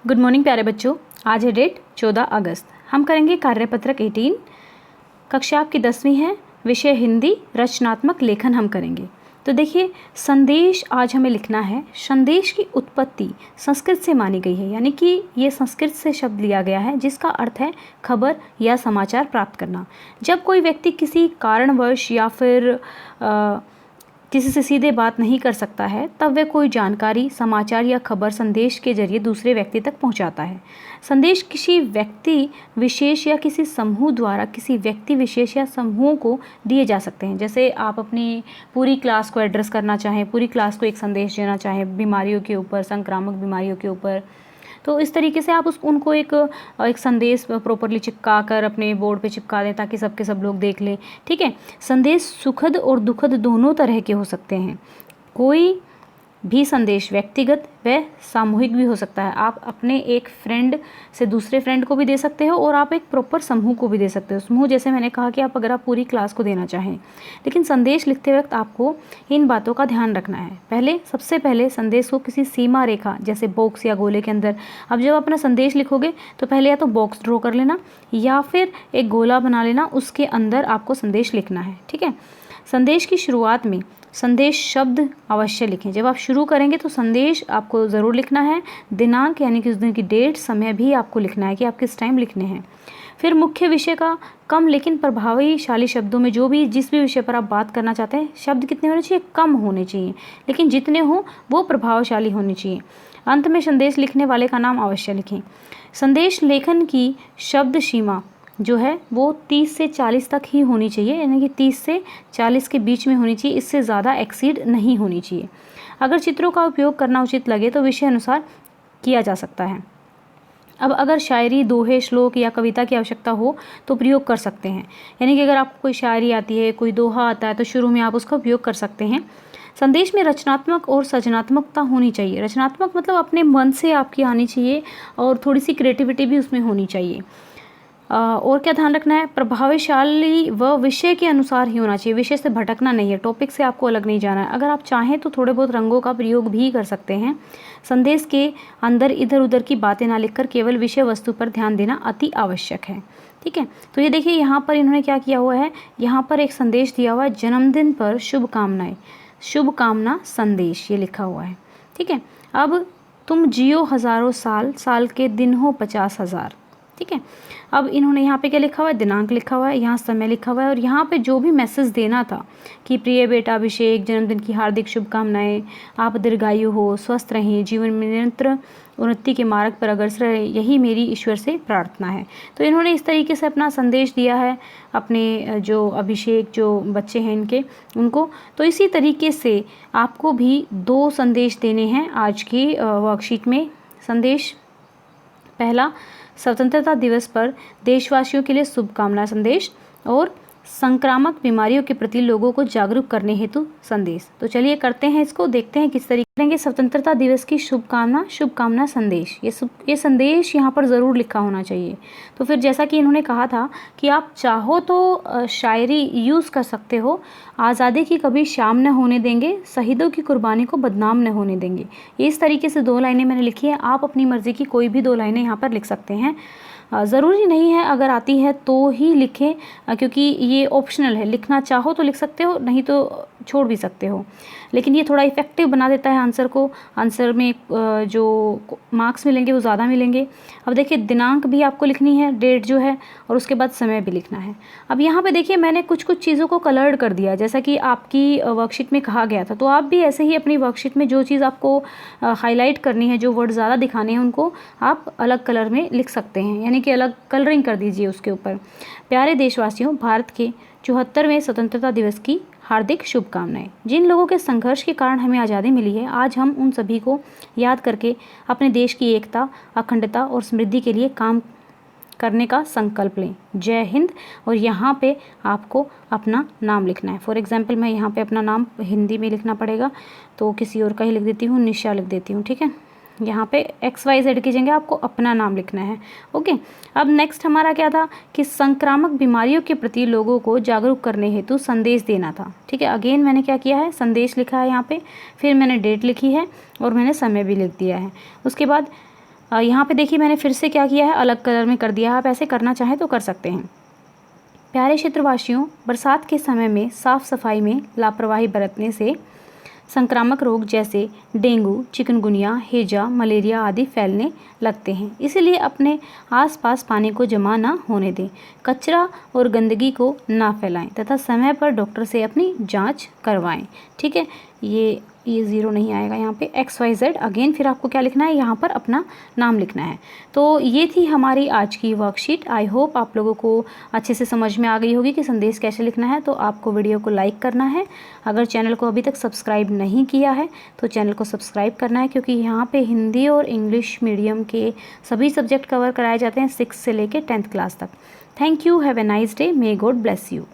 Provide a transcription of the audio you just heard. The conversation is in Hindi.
गुड मॉर्निंग प्यारे बच्चों। आज है डेट 14 अगस्त। हम करेंगे कार्यपत्रक 18। कक्षा आपकी 10वीं है, विषय हिंदी, रचनात्मक लेखन हम करेंगे। तो देखिए, संदेश आज हमें लिखना है। संदेश की उत्पत्ति संस्कृत से मानी गई है, यानी कि ये संस्कृत से शब्द लिया गया है जिसका अर्थ है खबर या समाचार प्राप्त करना। जब कोई व्यक्ति किसी कारणवश या फिर किसी से सीधे बात नहीं कर सकता है, तब वह कोई जानकारी, समाचार या खबर संदेश के जरिए दूसरे व्यक्ति तक पहुंचाता है। संदेश किसी व्यक्ति विशेष या किसी समूह द्वारा किसी व्यक्ति विशेष या समूह को दिए जा सकते हैं। जैसे आप अपनी पूरी क्लास को एड्रेस करना चाहें, पूरी क्लास को एक संदेश देना चाहें बीमारियों के ऊपर, संक्रामक बीमारियों के ऊपर, तो इस तरीके से आप उनको एक संदेश प्रॉपरली चिपका कर अपने बोर्ड पे चिपका दें ताकि सब लोग देख लें। ठीक है। संदेश सुखद और दुखद दोनों तरह के हो सकते हैं। कोई भी संदेश व्यक्तिगत व सामूहिक भी हो सकता है। आप अपने एक फ्रेंड से दूसरे फ्रेंड को भी दे सकते हो और आप एक प्रॉपर समूह को भी दे सकते हो। समूह जैसे मैंने कहा कि आप अगर आप पूरी क्लास को देना चाहें, लेकिन संदेश लिखते वक्त आपको इन बातों का ध्यान रखना है। सबसे पहले संदेश को किसी सीमा रेखा जैसे बॉक्स या गोले के अंदर, अब जब अपना संदेश लिखोगे तो पहले या तो बॉक्स ड्रॉ कर लेना या फिर एक गोला बना लेना, उसके अंदर आपको संदेश लिखना है। ठीक है। संदेश की शुरुआत में संदेश शब्द अवश्य लिखें। जब आप शुरू करेंगे तो संदेश आपको ज़रूर लिखना है। दिनांक यानी कि उस दिन की डेट, समय भी आपको लिखना है कि आप किस टाइम लिखने हैं। फिर मुख्य विषय का कम लेकिन प्रभावशाली शब्दों में जिस भी विषय पर आप बात करना चाहते हैं, शब्द कितने होने चाहिए? कम होने चाहिए, लेकिन जितने हों वो प्रभावशाली होने चाहिए। अंत में संदेश लिखने वाले का नाम अवश्य लिखें। संदेश लेखन की शब्द सीमा जो है वो 30 से 40 तक ही होनी चाहिए, यानी कि 30 से 40 के बीच में होनी चाहिए, इससे ज़्यादा एक्सीड नहीं होनी चाहिए। अगर चित्रों का उपयोग करना उचित लगे तो विषय अनुसार किया जा सकता है। अब अगर शायरी, दोहे, श्लोक या कविता की आवश्यकता हो तो प्रयोग कर सकते हैं। यानी कि अगर आपको कोई शायरी आती है, कोई दोहा आता है, तो शुरू में आप उसका उपयोग कर सकते हैं। संदेश में रचनात्मक और सृजनात्मकता होनी चाहिए। रचनात्मक मतलब अपने मन से आपकी आनी चाहिए और थोड़ी सी क्रिएटिविटी भी उसमें होनी चाहिए। और क्या ध्यान रखना है? प्रभावशाली व विषय के अनुसार ही होना चाहिए, विषय से भटकना नहीं है, टॉपिक से आपको अलग नहीं जाना है। अगर आप चाहें तो थोड़े बहुत रंगों का प्रयोग भी कर सकते हैं। संदेश के अंदर इधर उधर की बातें ना लिखकर केवल विषय वस्तु पर ध्यान देना अति आवश्यक है। ठीक है। तो ये देखिए, यहाँ पर इन्होंने क्या किया हुआ है, यहाँ पर एक संदेश दिया हुआ है, जन्मदिन पर शुभकामनाएं, शुभकामना संदेश, ये लिखा हुआ है। ठीक है। अब तुम जियो हज़ारों साल, साल के दिन हो 50,000। ठीक है। अब इन्होंने यहाँ पे क्या लिखा हुआ है? दिनांक लिखा हुआ है, यहाँ समय लिखा हुआ है, और यहाँ पे जो भी मैसेज देना था कि प्रिय बेटा अभिषेक, जन्मदिन की हार्दिक शुभकामनाएं, आप दीर्घायु हो, स्वस्थ रहें, जीवन में निरंतर उन्नति के मार्ग पर अग्रसर रहे, यही मेरी ईश्वर से प्रार्थना है। तो इन्होंने इस तरीके से अपना संदेश दिया है अपने जो अभिषेक, जो बच्चे हैं इनके, उनको। तो इसी तरीके से आपको भी 2 संदेश देने हैं आज की वर्कशीट में। संदेश पहला, स्वतंत्रता दिवस पर देशवासियों के लिए शुभकामना संदेश, और संक्रामक बीमारियों के प्रति लोगों को जागरूक करने हेतु संदेश। तो चलिए करते हैं इसको, देखते हैं किस तरीके करेंगे। स्वतंत्रता दिवस की शुभकामना संदेश, ये संदेश यहाँ पर ज़रूर लिखा होना चाहिए। तो फिर जैसा कि इन्होंने कहा था कि आप चाहो तो शायरी यूज़ कर सकते हो। आज़ादी की कभी शाम न होने देंगे, शहीदों की कुर्बानी को बदनाम न होने देंगे। ये इस तरीके से 2 लाइनें मैंने लिखी है। आप अपनी मर्ज़ी की कोई भी 2 लाइनें यहाँ पर लिख सकते हैं। ज़रूरी नहीं है अगर आती है तो ही लिखें, क्योंकि ये ऑप्शनल है। लिखना चाहो तो लिख सकते हो, नहीं तो छोड़ भी सकते हो, लेकिन ये थोड़ा इफेक्टिव बना देता है आंसर को। आंसर में जो मार्क्स मिलेंगे वो ज़्यादा मिलेंगे। अब देखिए, दिनांक भी आपको लिखनी है, डेट जो है, और उसके बाद समय भी लिखना है। अब यहाँ पे देखिए, मैंने कुछ चीज़ों को कलर्ड कर दिया जैसा कि आपकी वर्कशीट में कहा गया था। तो आप भी ऐसे ही अपनी वर्कशीट में जो चीज़ आपको हाईलाइट करनी है, जो वर्ड ज़्यादा दिखाने हैं, उनको आप अलग कलर में लिख सकते हैं, यानी कि अलग कलरिंग कर दीजिए उसके ऊपर। प्यारे देशवासियों, भारत के 74वें स्वतंत्रता दिवस की हार्दिक शुभकामनाएं। जिन लोगों के संघर्ष के कारण हमें आज़ादी मिली है, आज हम उन सभी को याद करके अपने देश की एकता, अखंडता और समृद्धि के लिए काम करने का संकल्प लें। जय हिंद। और यहाँ पे आपको अपना नाम लिखना है। फॉर एग्जांपल मैं यहाँ पे अपना नाम हिंदी में लिखना पड़ेगा, तो किसी और का ही लिख देती हूँ, निशा लिख देती हूँ। ठीक है। यहाँ पे XYZ की जगह आपको अपना नाम लिखना है। ओके। अब नेक्स्ट हमारा क्या था कि संक्रामक बीमारियों के प्रति लोगों को जागरूक करने हेतु संदेश देना था। ठीक है। अगेन मैंने क्या किया है, संदेश लिखा है यहाँ पे, फिर मैंने डेट लिखी है और मैंने समय भी लिख दिया है। उसके बाद यहाँ पे देखिए मैंने फिर से क्या किया है, अलग कलर में कर दिया है। आप ऐसे करना चाहें तो कर सकते हैं। प्यारे क्षेत्रवासियों, बरसात के समय में साफ सफाई में लापरवाही बरतने से संक्रामक रोग जैसे डेंगू, चिकनगुनिया, हैजा, मलेरिया आदि फैलने लगते हैं। इसलिए अपने आसपास पानी को जमा ना होने दें, कचरा और गंदगी को ना फैलाएं तथा समय पर डॉक्टर से अपनी जांच करवाएं। ठीक है, ये ज़ीरो नहीं आएगा यहाँ पे, XYZ अगेन फिर आपको क्या लिखना है, यहाँ पर अपना नाम लिखना है। तो ये थी हमारी आज की वर्कशीट। आई होप आप लोगों को अच्छे से समझ में आ गई होगी कि संदेश कैसे लिखना है। तो आपको वीडियो को लाइक करना है, अगर चैनल को अभी तक सब्सक्राइब नहीं किया है तो चैनल को सब्सक्राइब करना है, क्योंकि यहाँ पे हिंदी और इंग्लिश मीडियम के सभी सब्जेक्ट कवर कराए जाते हैं 6 से लेकर 10th क्लास तक। Thank you, have a nice day, may God bless you.